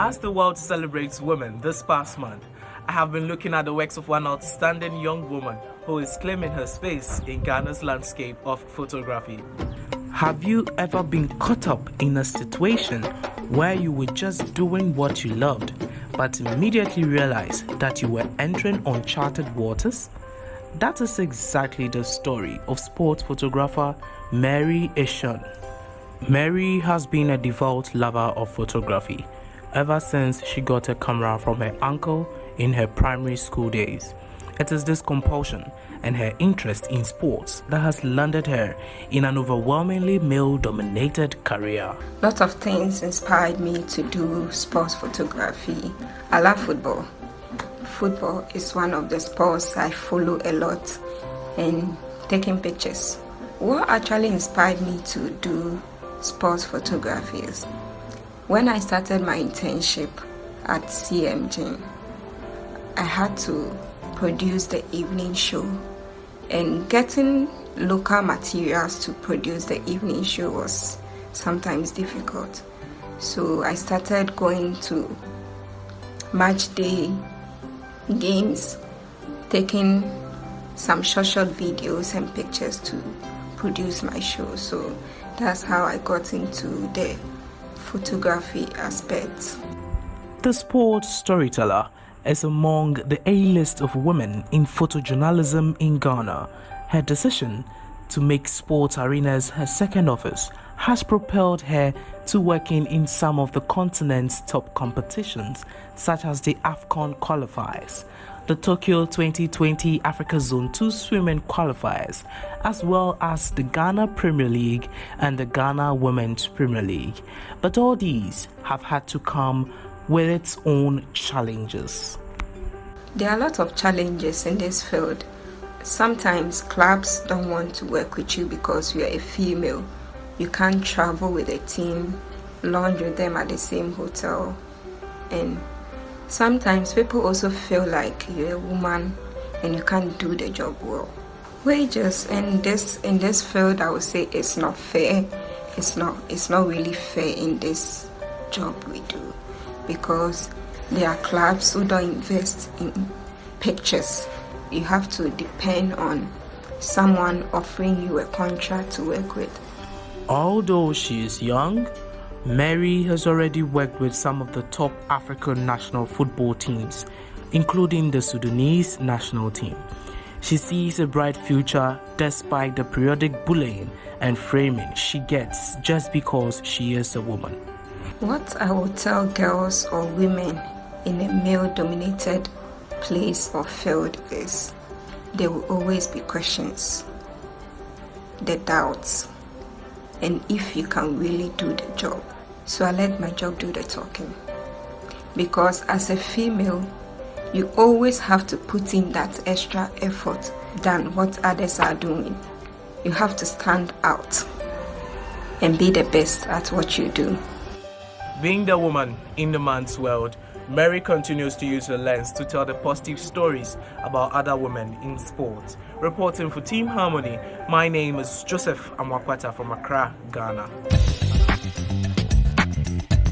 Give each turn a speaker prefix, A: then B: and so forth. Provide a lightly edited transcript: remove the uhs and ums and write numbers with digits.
A: As the world celebrates women this past month, I have been looking at the works of one outstanding young woman who is claiming her space in Ghana's landscape of photography. Have you ever been caught up in a situation where you were just doing what you loved, but immediately realized that you were entering uncharted waters? That is exactly the story of sports photographer Mary Eshun. Mary has been a devout lover of photography ever since she got a camera from her uncle in her primary school days. It is this compulsion and her interest in sports that has landed her in an overwhelmingly male-dominated career.
B: Lots of things inspired me to do sports photography. I love football. Football is one of the sports I follow a lot, and taking pictures. What actually inspired me to do sports photography is when I started my internship at CMG, I had to produce the evening show, and getting local materials to produce the evening show was sometimes difficult. So I started going to match day games, taking some short videos and pictures to produce my show. So that's how I got into the photography aspect.
A: The sports storyteller is among the A-list of women in photojournalism in Ghana. Her decision to make sports arenas her second office has propelled her to working in some of the continent's top competitions, such as the AFCON qualifiers, the Tokyo 2020 Africa Zone 2 swimming qualifiers, as well as the Ghana Premier League and the Ghana Women's Premier League. But all these have had to come with its own challenges.
B: There are a lot of challenges in this field. Sometimes clubs don't want to work with you because you are a female. You can't travel with a team, lounge with them at the same hotel, and sometimes people also feel like you're a woman and you can't do the job well. Wages in this field, I would say it's not fair. It's not really fair in this job we do, because there are clubs who don't invest in pictures. You have to depend on someone offering you a contract to work with.
A: Although she is young, Mary has already worked with some of the top African national football teams, including the Sudanese national team. She sees a bright future despite the periodic bullying and framing she gets just because she is a woman.
B: What I would tell girls or women in a male-dominated place or field is there will always be questions, the doubts, and if you can really do the job. So I let my job do the talking. Because as a female, you always have to put in that extra effort than what others are doing. You have to stand out and be the best at what you do.
A: Being the woman in the man's world, Mary continues to use her lens to tell the positive stories about other women in sports. Reporting for Team Harmony, my name is Joseph Amwakwata from Accra, Ghana.